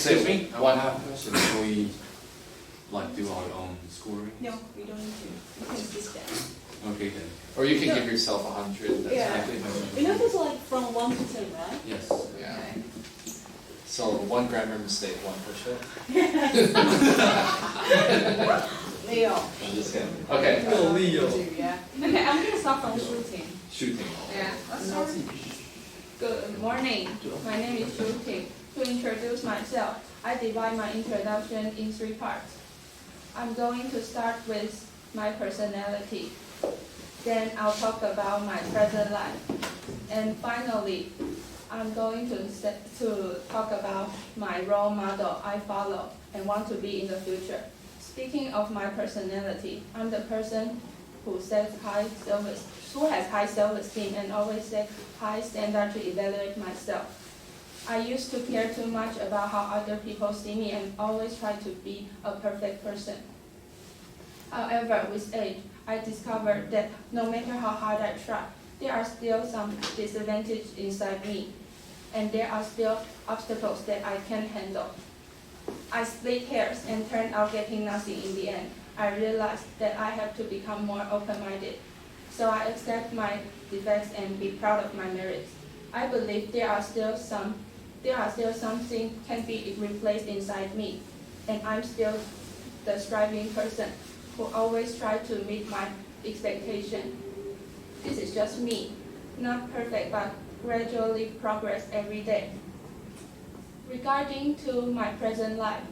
Excuse me? I want to have a question. Can we like do our own scoring? No, we don't need to. You can sit down. Okay then. Or you can give yourself 100. That's Yeah. fine. We know there's like from 1 to 10, right? Yes. Yeah. Okay. So 1 grammar mistake, 1 push-up. Leo. I'm just kidding. Okay. Yeah. Okay, I'm gonna start from shooting. Shooting. Yeah. Let's start. Good morning. My name is Shu Ting. To introduce myself, I divide my introduction in 3 parts. I'm going to start with my personality. Then I'll talk about my present life. And finally, I'm going to talk about my role model I follow and want to be in the future. Speaking of my personality, I'm the person who has high self-esteem and always set high standard to evaluate myself. I used to care too much about how other people see me and always try to be a perfect person. However, with age, I discovered that no matter how hard I try, there are still some disadvantages inside me, and there are still obstacles that I can't handle. I split hairs and turned out getting nothing in the end. I realized that I have to become more open-minded, so I accept my defects and be proud of my merits. I believe there are still something can be replaced inside me, and I'm still the striving person who always try to meet my expectation. This is just me, not perfect, but gradually progress every day. Regarding to my present life,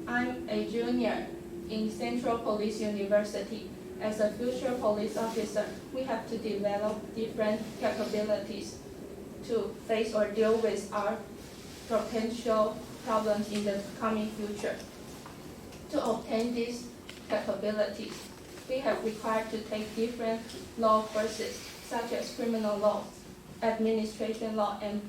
I'm a junior in Central Police University. As a future police officer, we have to develop different capabilities to face or deal with our potential problems in the coming future. To obtain these capabilities, we have required to take different law courses, such as criminal law, administration law, and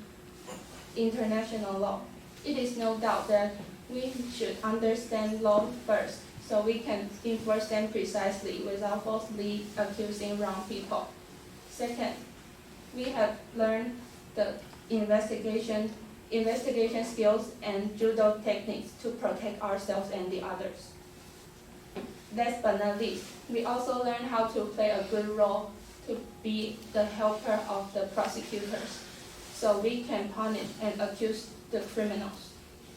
international law. It is no doubt that we should understand law first, so we can enforce them precisely without falsely accusing wrong people. Second, we have learned the investigation skills and judo techniques to protect ourselves and the others. Last but not least, we also learn how to play a good role to be the helper of the prosecutors, so we can punish and accuse the criminals.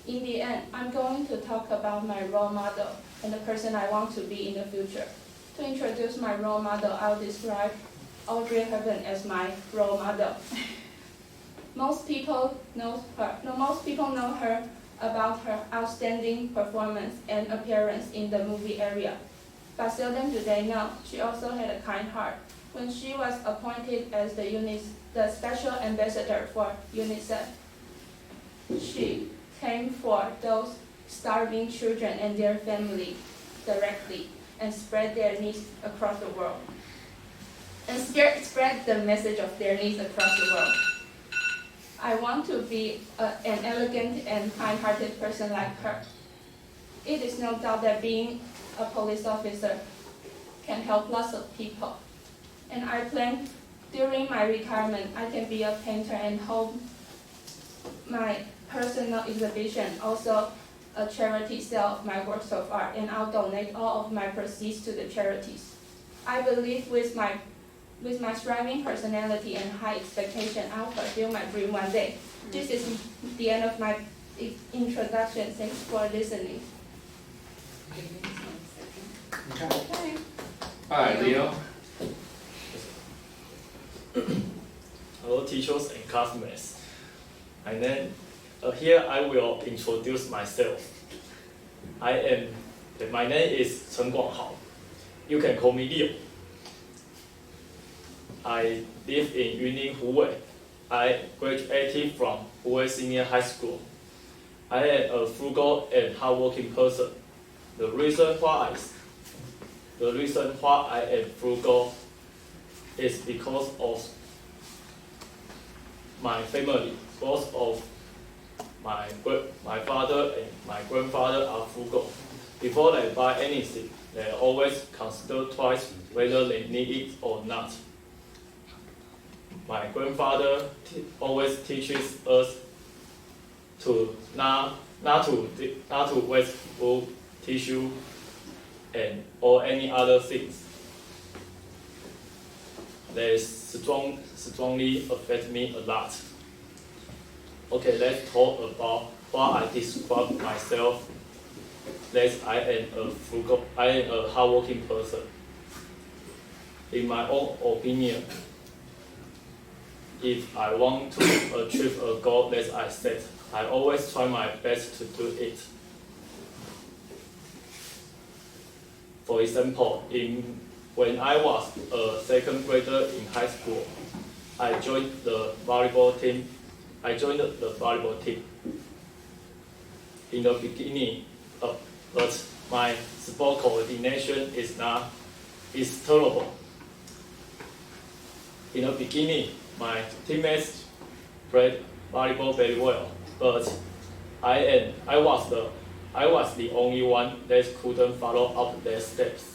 In the end, I'm going to talk about my role model and the person I want to be in the future. To introduce my role model, I'll describe Audrey Hepburn as my role model. Most people know her about her outstanding performance and appearance in the movie area, but seldom do they know she also had a kind heart. When she was appointed as the special ambassador for UNICEF, she came for those starving children and their families directly and spread their needs across the world. And spread the message of their needs across the world. I want to be an elegant and kind-hearted person like her. It is no doubt that being a police officer can help lots of people. And I plan during my retirement, I can be a painter and hold my personal exhibition, also a charity sale of my works of art, and I'll donate all of my proceeds to the charities. I believe with my striving personality and high expectation, I'll fulfill my dream one day. This is the end of my introduction. Thanks for listening. Okay. All right, Leo. Hello, teachers and classmates. Here I will introduce myself. My name is Chen Guanghao. You can call me Leo. I live in Yunlin, Huwei. I graduated from Huwei Senior High School. I am a frugal and hardworking person. The reason why I am frugal is because of my family. Both of my father and my grandfather are frugal. Before they buy anything, they always consider twice whether they need it or not. My grandfather always teaches us to not to waste food, tissue, and or any other things. They strongly affect me a lot. Okay, let's talk about what I describe myself. That I am a hardworking person. In my own opinion, if I want to achieve a goal that I set, I always try my best to do it. For example, when I was a second grader in high school, I joined the volleyball team. In the beginning, but my sport coordination is terrible. In the beginning, my teammates played volleyball very well, but I was the only one that couldn't follow up their steps.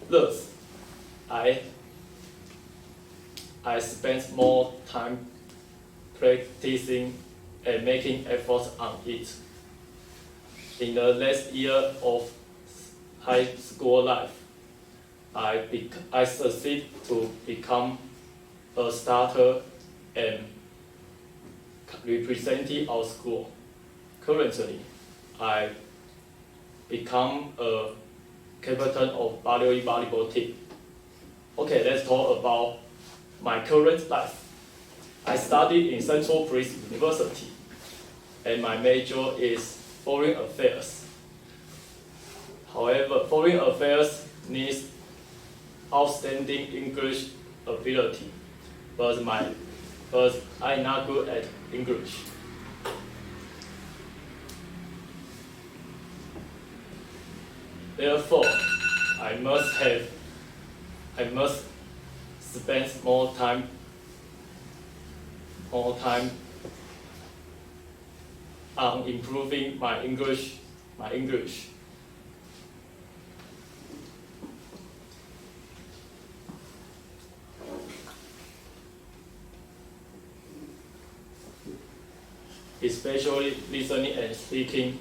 Thus, I spent more time practicing and making efforts on it. In the last year of high school life, I succeeded to become a starter and representing our school. Currently, I become a captain of volleyball team. Okay, let's talk about my current life. I studied in Central Police University, and my major is Foreign Affairs. However, Foreign Affairs needs outstanding English ability, but I'm not good at English. Therefore, I must spend more time on improving my English. Especially listening and speaking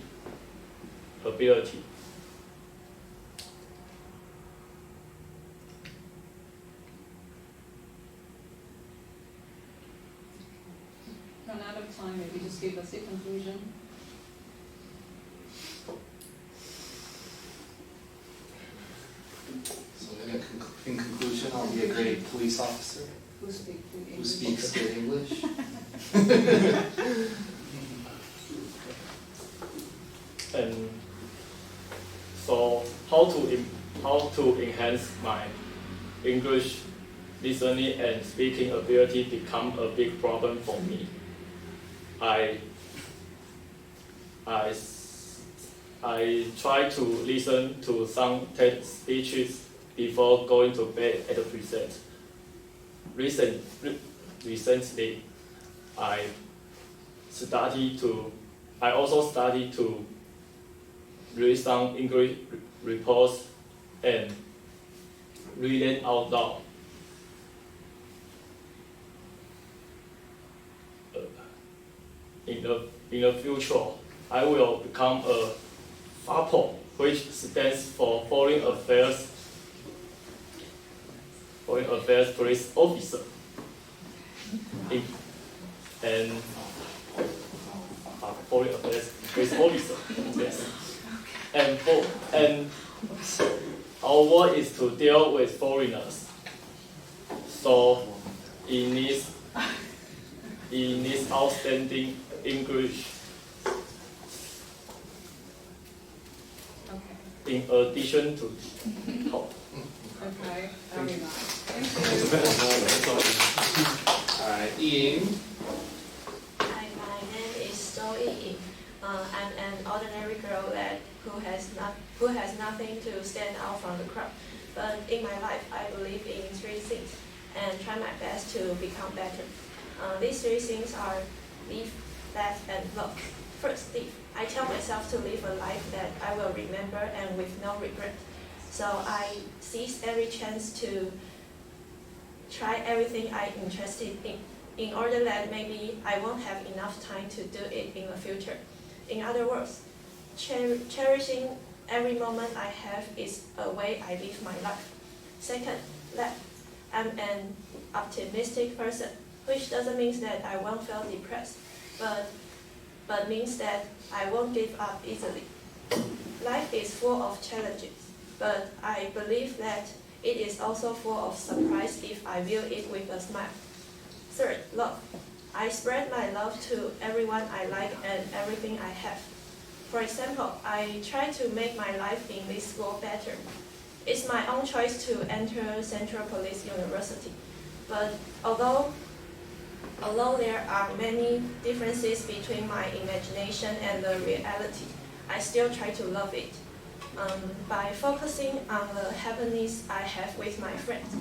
ability. Run out of time, maybe just give us a conclusion. So in conclusion, I'll be a great police officer Who speaks good who English? speaks good English. And so, how to enhance my English listening and speaking ability become a big problem for me. I try to listen to some TED speeches before going to bed at the present. Recently, I also studied to read some English reports and read them out loud. In the future, I will become a FAPO, which stands for Foreign Affairs Police Officer. Foreign Affairs Police Officer. Yes. And our work is to deal with foreigners. So it needs outstanding English. Okay, In addition to help. okay, very nice. Thank you. Alright, Ying. Hi, my name is So Ying. I'm an ordinary girl who has nothing to stand out from the crowd. But in my life, I believe in three things and try my best to become better. These three things are live, laugh, and love. First, live. I tell myself to live a life that I will remember and with no regret. So I seize every chance to try everything I'm interested in order that maybe I won't have enough time to do it in the future. In other words, cherishing every moment I have is a way I live my life. Second, that I'm an optimistic person, which doesn't mean that I won't feel depressed, but means that I won't give up easily. Life is full of challenges, but I believe that it is also full of surprise if I view it with a smile. Third, love. I spread my love to everyone I like and everything I have. For example, I try to make my life in this school better. It's my own choice to enter Central Police University, but although there are many differences between my imagination and the reality, I still try to love it. By focusing on the happiness I have with my friends,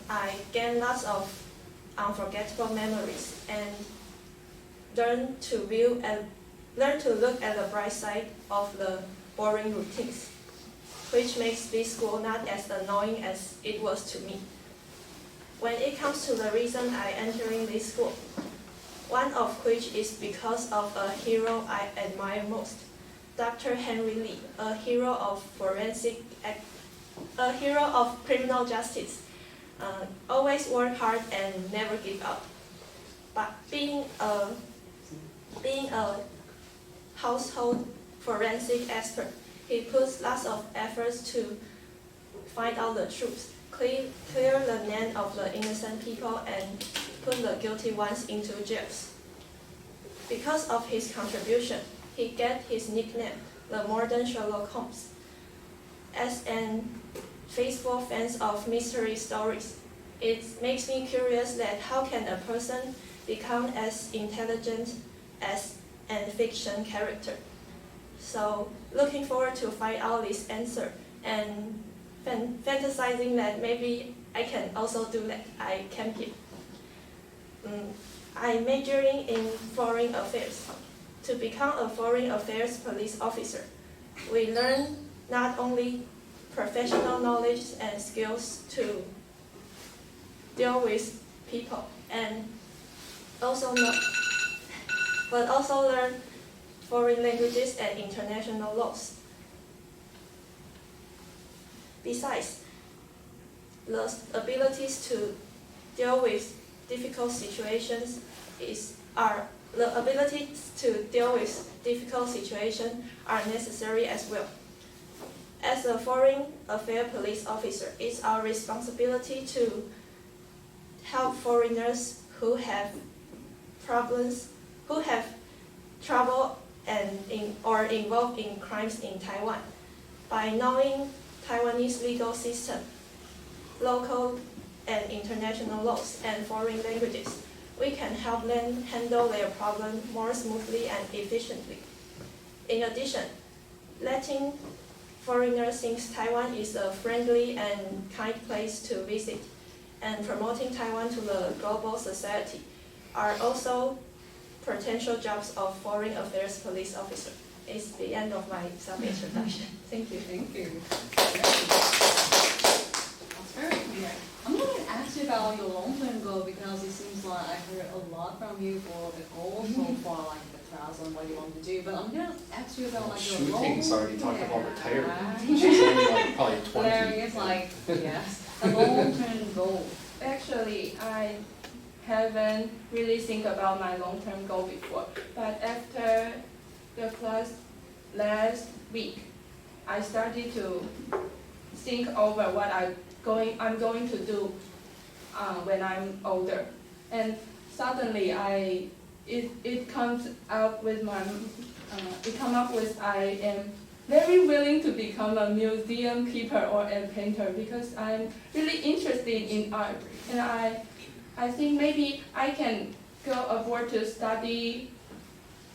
I gain lots of unforgettable memories and learn to look at the bright side of the boring routines, which makes this school not as annoying as it was to me. When it comes to the reason I entering this school, one of which is because of a hero I admire most, Dr. Henry Lee, a hero of criminal justice, always work hard and never give up. But being a household forensic expert, he puts lots of efforts to find out the truth, clear the name of the innocent people, and put the guilty ones into jails. Because of his contribution, he get his nickname, the modern Sherlock Holmes. As an faithful fan of mystery stories, it makes me curious that how can a person become as intelligent as a fiction character? So, looking forward to find out this answer and fantasizing that maybe I can also do that. I can give. I'm majoring in foreign affairs. To become a foreign affairs police officer, we learn not only professional knowledge and skills to deal with people, but also learn foreign languages and international laws. Besides, the abilities to deal with difficult situations are necessary as well. As a foreign affairs police officer, it's our responsibility to help foreigners who have problems, who have trouble or involved in crimes in Taiwan. By knowing Taiwanese legal system, local and international laws, and foreign languages, we can help them handle their problem more smoothly and efficiently. In addition, letting foreigners think Taiwan is a friendly and kind place to visit, and promoting Taiwan to the global society are also potential jobs of foreign affairs police officer. It's the end of my self-introduction. Thank you. Thank you. That's very clear. I'm going to ask you about your long-term goal because it seems like I heard a lot from you for the goals so far, like the trials and what you want to do. But I'm going to ask you about like your Shooting's already talking about retirement. Right. She's only like probably 20. There is like, yes, a long-term goal. Actually, I haven't really think about my long-term goal before, but after the class last week, I started to think over what I'm going to do when I'm older, and suddenly it comes up with I am very willing to become a museum keeper or a painter because I'm really interested in art, and I think maybe I can go abroad to study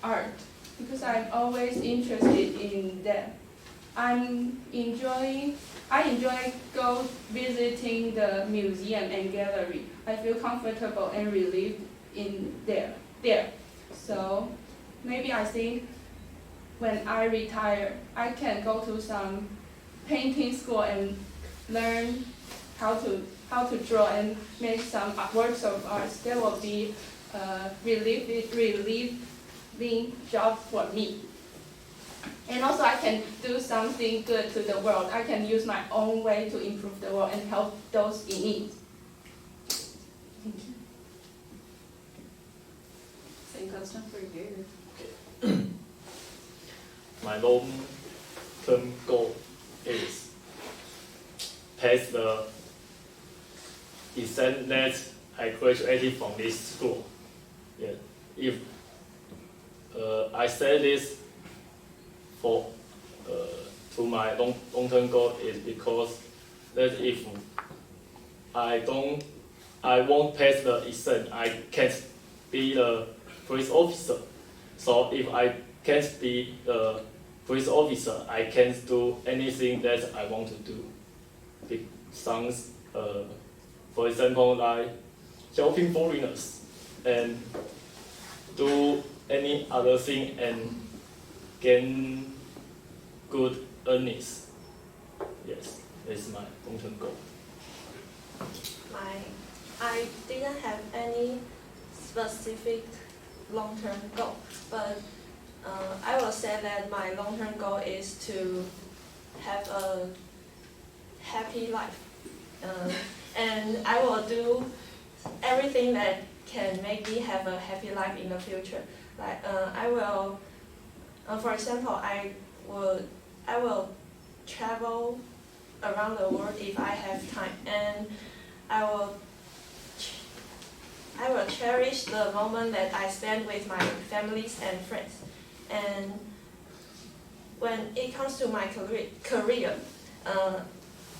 art because I'm always interested in that. I enjoy go visiting the museum and gallery. I feel comfortable and relieved in there. So maybe I think when I retire, I can go to some painting school and learn how to draw and make some works of art. That will be relieving job for me. And also I can do something good to the world. I can use my own way to improve the world and help those in need. Thank you. Same question for you. My long-term goal is pass the exam that I graduated from this school. Yeah. If I say this for to my long-term goal is because that if I won't pass the exam, I can't be the police officer. So if I can't be the police officer, I can't do anything that I want to do. Sounds, for example, like helping foreigners and do any other thing and gain good earnings. Yes, that's my long-term goal. I didn't have any specific long-term goal, but I will say that my long-term goal is to have a happy life, and I will do everything that can make me have a happy life in the future. Like I will, for example, I will travel around the world if I have time, and I will cherish the moment that I spend with my families and friends. And when it comes to my career,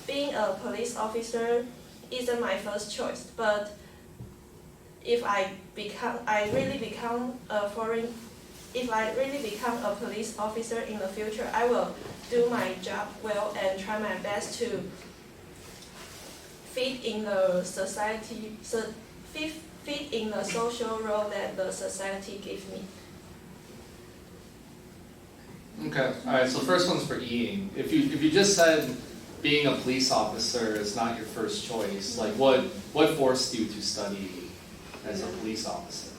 being a police officer isn't my first choice. But if I really become a police officer in the future, I will do my job well and try my best to fit in the society, fit in the social role that the society gives me. Okay, alright, so first one's for Ying. If you just said being a police officer is not your first choice, like what forced you to study as a police officer?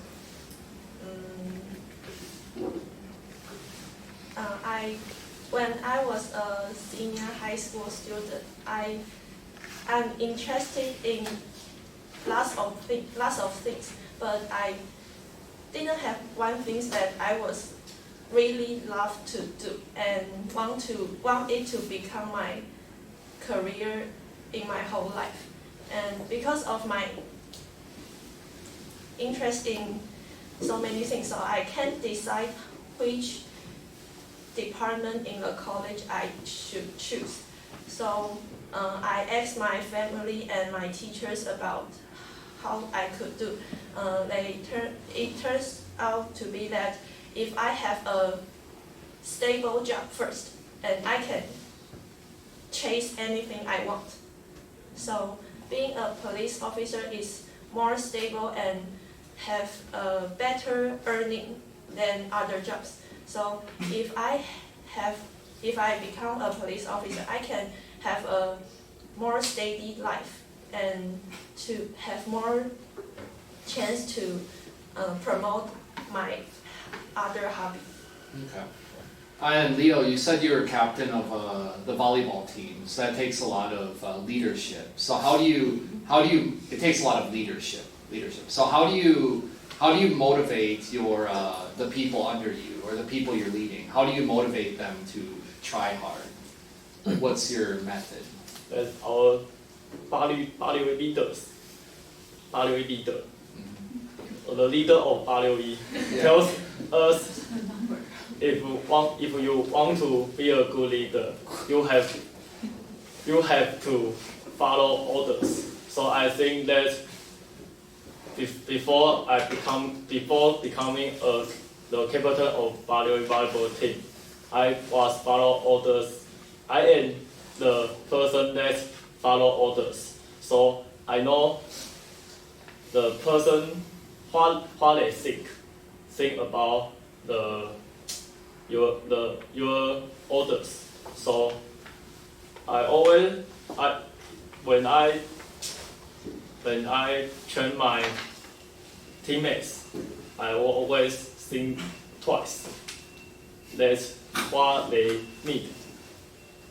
When I was a senior high school student, I'm interested in lots of things, but I didn't have one thing that I was really love to do and want it to become my career in my whole life. And because of my interest in so many things, so I can't decide which department in the college I should choose. So I asked my family and my teachers about how I could do. It turns out to be that if I have a stable job first, and I can chase anything I want. So being a police officer is more stable and have a better earning than other jobs. So if I become a police officer, I can have a more steady life and to have more chance to promote my other hobby. Okay. And Leo, you said you were captain of the volleyball team, so that takes a lot of leadership. So how do you? It takes a lot of leadership. So how do you motivate your the people under you or the people you're leading? How do you motivate them to try hard? Like, what's your method? That's our Baliwei leaders. Baliwei leader. The leader of Baliwei tells us if you want to be a good leader, you have to follow orders. So I think that before becoming the captain of Baliwei volleyball team, I was follow orders. I am the person that follow orders. So I know the person what they think about your orders. So when I train my teammates, I will always think twice. That's what they need.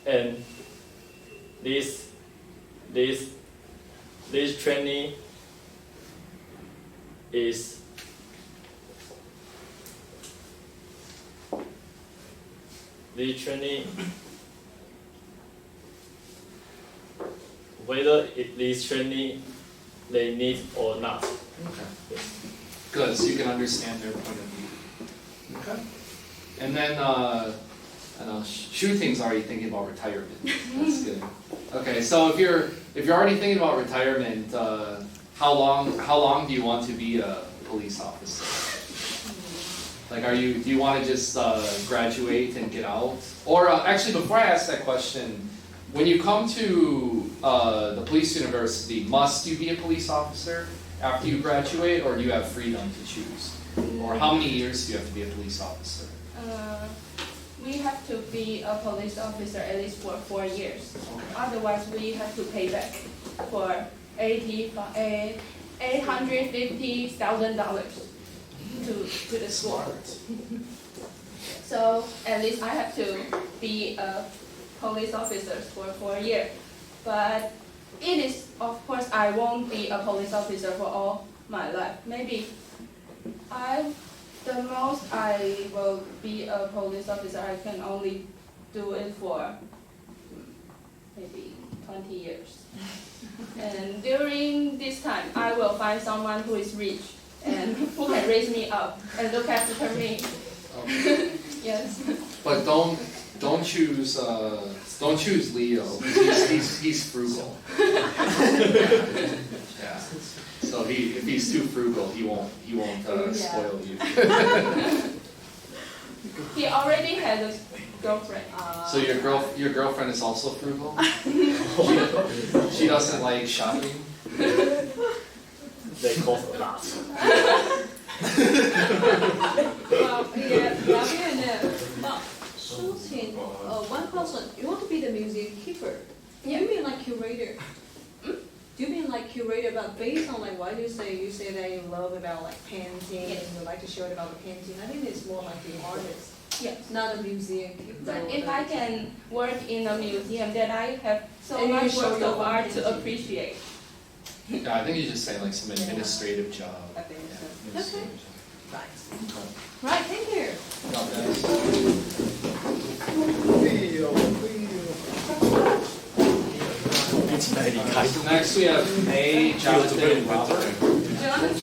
And this training is whether this training they need or not. Okay. Yes. Good, so you can understand their point of view. Okay. And then, I know Shooting's already thinking about retirement. That's good. Okay, so if you're already thinking about retirement, how long do you want to be a police officer? Like, do you want to just graduate and get out? Or actually, before I ask that question, when you come to the police university, must you be a police officer after you graduate, or do you have freedom to choose? Or how many years do you have to be a police officer? We have to be a police officer at least for 4 years. Okay. Otherwise, we have to pay back for $850,000 to the school. So at least I have to be a police officer for 4 years. But it is, of course, I won't be a police officer for all my life. Maybe the most I will be a police officer, I can only do it for maybe 20 years. And during this time, I will find someone who is rich and who can raise me up and look after me. Okay. Yes. But don't choose Leo. He's frugal. Yeah. So if he's too frugal, he won't spoil you. He already had a girlfriend. So your girlfriend is also frugal? She doesn't like shopping? They cost a lot. Well, yeah, but Shooting, one question, you want to be the museum keeper? Yeah. You mean like curator? Do you mean like curator, but based on like what you say that you love about like painting, Yes. and you like to show it about the painting, I think it's more like the artist, Yes. not a museum keeper. But if I can work in a museum, then I have so And you much show work your of own art to painting. appreciate. Yeah, I think you just say like some administrative job. I think so. Administrative job. Right. Okay. Right, thank you. Got that. So next we have May, Jonathan, and Robert.